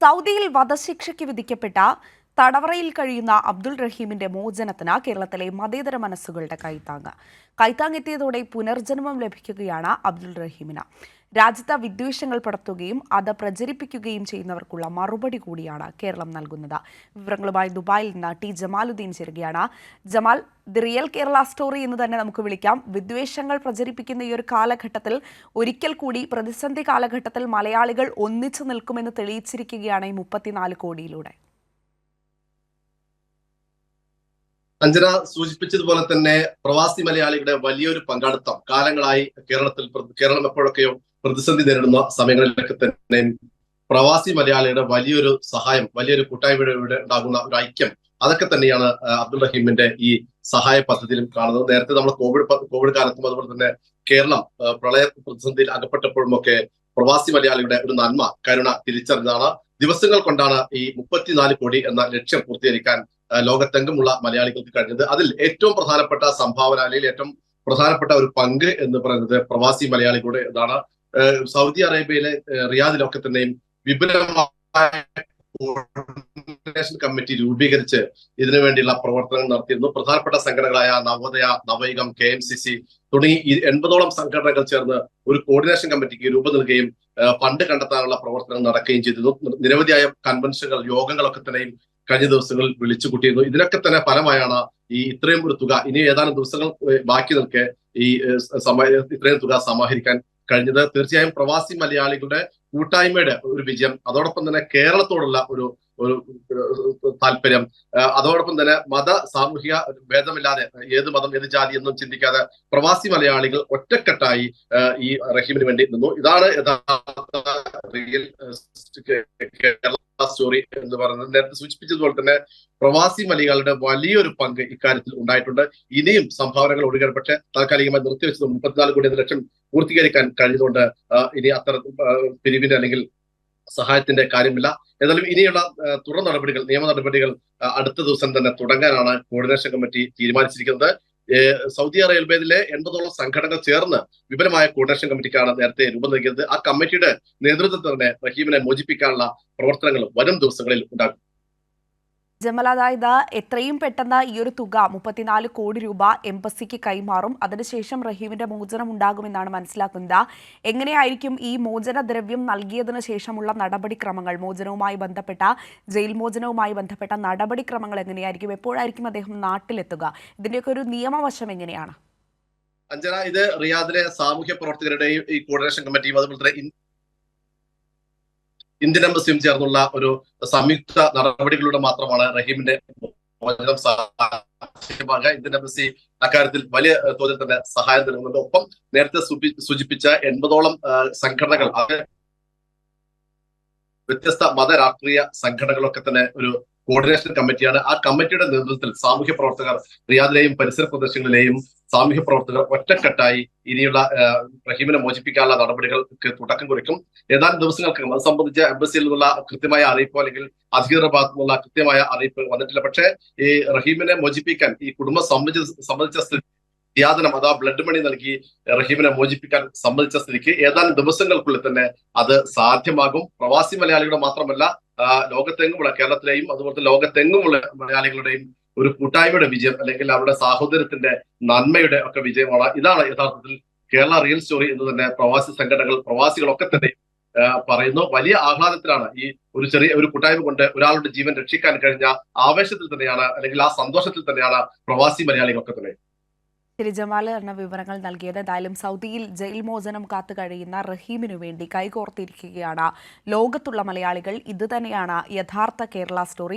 സൗദിയിൽ വധശിക്ഷയ്ക്ക് വിധിക്കപ്പെട്ട തടവറയിൽ കഴിയുന്ന അബ്ദുൾ റഹീമിന്റെ മോചനത്തിന് കേരളത്തിലെ മതേതര മനസ്സുകളുടെ കൈത്താങ്ങെത്തിയതോടെ പുനർജന്മം ലഭിക്കുകയാണ് അബ്ദുൾ റഹീമിന്. രാജ്യത്ത് വിദ്വേഷങ്ങൾ പടർത്തുകയും അത് പ്രചരിപ്പിക്കുകയും ചെയ്യുന്നവർക്കുള്ള മറുപടി കൂടിയാണ് കേരളം നൽകുന്നത്. വിവരങ്ങളുമായി ദുബായിൽ നിന്ന് ടി ജമാലുദ്ദീൻ ചേരുകയാണ്. Jamal, the real Kerala story എന്ന് തന്നെ നമുക്ക് വിളിക്കാം. വിദ്വേഷങ്ങൾ പ്രചരിപ്പിക്കുന്ന ഈ ഒരു കാലഘട്ടത്തിൽ ഒരിക്കൽ കൂടി പ്രതിസന്ധി കാലഘട്ടത്തിൽ മലയാളികൾ ഒന്നിച്ചു നിൽക്കുമെന്ന് തെളിയിച്ചിരിക്കുകയാണ് ഈ 34 കോടിയിലൂടെ. അഞ്ജന സൂചിപ്പിച്ചതുപോലെ തന്നെ പ്രവാസി മലയാളികളുടെ വലിയൊരു പങ്കാളിത്തം കാലങ്ങളായി കേരളം എപ്പോഴൊക്കെയോ പ്രതിസന്ധി നേരിടുന്ന സമയങ്ങളിലൊക്കെ തന്നെ പ്രവാസി മലയാളികളുടെ വലിയൊരു സഹായം, വലിയൊരു കൂട്ടായ്മയുടെ ഉണ്ടാകുന്ന ഒരു ഐക്യം, അതൊക്കെ തന്നെയാണ് അബ്ദുൾ റഹീമിന്റെ ഈ സഹായ പദ്ധതിയിലും കാണുന്നത്. നേരത്തെ നമ്മൾ കോവിഡ് കാലത്തും അതുപോലെ തന്നെ കേരളം പ്രളയ പ്രതിസന്ധിയിൽ അകപ്പെട്ടപ്പോഴും ഒക്കെ പ്രവാസി മലയാളികളുടെ ഒരു നന്മ, കരുണ തിരിച്ചറിഞ്ഞതാണ്. ദിവസങ്ങൾ കൊണ്ടാണ് ഈ 34 കോടി എന്ന ലക്ഷ്യം പൂർത്തീകരിക്കാൻ ലോകത്തെങ്കുമുള്ള മലയാളികൾക്ക് കഴിഞ്ഞത്. അതിൽ ഏറ്റവും പ്രധാനപ്പെട്ട സംഭാവന, അല്ലെങ്കിൽ ഏറ്റവും പ്രധാനപ്പെട്ട ഒരു പങ്ക് എന്ന് പറയുന്നത് പ്രവാസി മലയാളികളുടെ ഇതാണ്. സൗദി അറേബ്യയിലെ റിയാദിലൊക്കെ തന്നെയും വിപുലമായ കോർഡിനേഷൻ കമ്മിറ്റി രൂപീകരിച്ച് ഇതിനു വേണ്ടിയുള്ള പ്രവർത്തനങ്ങൾ നടത്തിയിരുന്നു. പ്രധാനപ്പെട്ട സംഘടനകളായ നവോദയ, നവയുഗം, KMCC തുടങ്ങി 80ഓളം സംഘടനകൾ ചേർന്ന് ഒരു കോർഡിനേഷൻ കമ്മിറ്റിക്ക് രൂപം നൽകുകയും ഫണ്ട് കണ്ടെത്താനുള്ള പ്രവർത്തനങ്ങൾ നടക്കുകയും ചെയ്തിരുന്നു. നിരവധിയായ കൺവെൻഷനുകൾ, യോഗങ്ങളൊക്കെ തന്നെയും കഴിഞ്ഞ ദിവസങ്ങളിൽ വിളിച്ചു കൂട്ടിയിരുന്നു. ഇതിനൊക്കെ തന്നെ ഫലമായാണ് ഈ ഇത്രയും ഒരു തുക, ഇനി ഏതാനും ദിവസങ്ങൾ ബാക്കി നിൽക്കെ ഈ ഇത്രയും തുക സമാഹരിക്കാൻ കഴിഞ്ഞത്. തീർച്ചയായും പ്രവാസി മലയാളികളുടെ കൂട്ടായ്മയുടെ ഒരു വിജയം, അതോടൊപ്പം തന്നെ കേരളത്തോടുള്ള ഒരു താല്പര്യം, അതോടൊപ്പം തന്നെ മത സാമൂഹിക ഭേദമില്ലാതെ ഏത് മതം ഏത് ജാതി എന്നും ചിന്തിക്കാതെ പ്രവാസി മലയാളികൾ ഒറ്റക്കെട്ടായി ഈ റഹീമിന് വേണ്ടി നിന്നു. ഇതാണ് യഥാർത്ഥ റിയൽ കേരള സ്റ്റോറി എന്ന് പറയുന്നത്. നേരത്തെ സൂചിപ്പിച്ചതുപോലെ തന്നെ പ്രവാസി മലയാളികളുടെ വലിയൊരു പങ്ക് ഇക്കാര്യത്തിൽ ഉണ്ടായിട്ടുണ്ട്. ഇനിയും സംഭാവനകൾ ഒഴുകണം. പക്ഷെ താൽക്കാലികമായി നിർത്തിവെച്ചത് 34 കോടി എന്ന ലക്ഷ്യം പൂർത്തീകരിക്കാൻ കഴിഞ്ഞതുകൊണ്ട് ഇനി അത്തരം പിരിവിന്റെ അല്ലെങ്കിൽ സഹായത്തിന്റെ കാര്യമില്ല. ഏതായാലും ഇനിയുള്ള തുടർ നടപടികൾ, നിയമ നടപടികൾ അടുത്ത ദിവസം തന്നെ തുടങ്ങാനാണ് കോർഡിനേഷൻ കമ്മിറ്റി തീരുമാനിച്ചിരിക്കുന്നത്. സൗദി അറേബ്യയിലെ 80ഓളം സംഘടനകൾ ചേർന്ന് വിപുലമായ കോർഡിനേഷൻ കമ്മിറ്റിക്കാണ് നേരത്തെ രൂപം നൽകിയത്. ആ കമ്മിറ്റിയുടെ നേതൃത്വത്തിൽ തന്നെ റഹീമിനെ മോചിപ്പിക്കാനുള്ള പ്രവർത്തനങ്ങൾ വരും ദിവസങ്ങളിൽ ഉണ്ടാകും. ജമൽ, അതായത് എത്രയും പെട്ടെന്ന് ഈ ഒരു തുക 34 കോടി രൂപ എംബസിക്ക് കൈമാറും, അതിനുശേഷം റഹീമിന്റെ മോചനം ഉണ്ടാകുമെന്നാണ് മനസ്സിലാക്കുന്നത്. എങ്ങനെയായിരിക്കും ഈ മോചന ദ്രവ്യം നൽകിയതിനു ശേഷമുള്ള നടപടിക്രമങ്ങൾ, മോചനവുമായി ബന്ധപ്പെട്ട, ജയിൽ മോചനവുമായി ബന്ധപ്പെട്ട നടപടിക്രമങ്ങൾ എങ്ങനെയായിരിക്കും? എപ്പോഴായിരിക്കും അദ്ദേഹം നാട്ടിലെത്തുക? ഇതിന്റെയൊക്കെ ഒരു നിയമവശം എങ്ങനെയാണ്? അഞ്ജന, ഇത് റിയാദിലെ സാമൂഹ്യ പ്രവർത്തകരുടെയും ഈ കോർഡിനേഷൻ കമ്മിറ്റിയും അതുപോലെ തന്നെ ഇന്ത്യൻ എംബസിയും ചേർന്നുള്ള ഒരു സംയുക്ത നടപടികളിലൂടെ മാത്രമാണ് റഹീമിന്റെ മോചനം സാധ്യമാകുക. ഇന്ത്യൻ എംബസി അക്കാര്യത്തിൽ വലിയ തോതിൽ തന്നെ സഹായം നൽകുന്നുണ്ട്. ഒപ്പം നേരത്തെ സൂചിപ്പിച്ച 80ഓളം സംഘടനകൾ, അത് വ്യത്യസ്ത മത രാഷ്ട്രീയ സംഘടനകളൊക്കെ തന്നെ ഒരു കോർഡിനേഷൻ കമ്മിറ്റിയാണ്. ആ കമ്മിറ്റിയുടെ നേതൃത്വത്തിൽ സാമൂഹ്യ പ്രവർത്തകർ, റിയാദിലെയും പരിസര പ്രദേശങ്ങളിലെയും സാമൂഹ്യ പ്രവർത്തകർ ഒറ്റക്കെട്ടായി ഇനിയുള്ള റഹീമിനെ മോചിപ്പിക്കാനുള്ള നടപടികൾക്ക് തുടക്കം കുറിക്കും. ഏതാനും ദിവസങ്ങൾക്ക് അത് സംബന്ധിച്ച് എംബസിയിൽ നിന്നുള്ള കൃത്യമായ അറിയിപ്പോ അല്ലെങ്കിൽ അധികൃതരുടെ ഭാഗത്തു നിന്നുള്ള കൃത്യമായ അറിയിപ്പ് വന്നിട്ടില്ല. പക്ഷേ ഈ റഹീമിനെ മോചിപ്പിക്കാൻ ഈ കുടുംബം സംബന്ധിച്ച യാതനം, അഥവാ ബ്ലഡ് മണി നൽകി റഹീമിനെ മോചിപ്പിക്കാൻ സമ്മതിച്ച സ്ഥിതിക്ക് ഏതാനും ദിവസങ്ങൾക്കുള്ളിൽ തന്നെ അത് സാധ്യമാകും. പ്രവാസി മലയാളികളുടെ മാത്രമല്ല, ലോകത്തെങ്ങുമുള്ള, കേരളത്തിലെയും അതുപോലെ ലോകത്തെങ്ങുമുള്ള മലയാളികളുടെയും ഒരു കൂട്ടായ്മയുടെ വിജയം, അല്ലെങ്കിൽ അവരുടെ സാഹോദര്യത്തിന്റെ നന്മയുടെ ഒക്കെ വിജയമാണ്. ഇതാണ് യഥാർത്ഥത്തിൽ കേരള റിയൽ സ്റ്റോറി എന്ന് തന്നെ പ്രവാസി സംഘടനകൾ, പ്രവാസികളൊക്കെ തന്നെ പറയുന്നു. വലിയ ആഹ്ലാദത്തിലാണ് ഈ ഒരു കൂട്ടായ്മ കൊണ്ട് ഒരാളുടെ ജീവൻ രക്ഷിക്കാൻ കഴിഞ്ഞ ആവേശത്തിൽ തന്നെയാണ്, അല്ലെങ്കിൽ ആ സന്തോഷത്തിൽ തന്നെയാണ് പ്രവാസി മലയാളികളൊക്കെ തന്നെ. ശരി ജമാൽ, എന്ന വിവരങ്ങൾ നൽകിയത്. എന്തായാലും സൗദിയിൽ ജയിൽ മോചനം കാത്തു കഴിയുന്ന റഹീമിനു വേണ്ടി കൈകോർത്തിരിക്കുകയാണ് ലോകത്തുള്ള മലയാളികൾ. ഇത് തന്നെയാണ് യഥാർത്ഥ കേരള സ്റ്റോറി.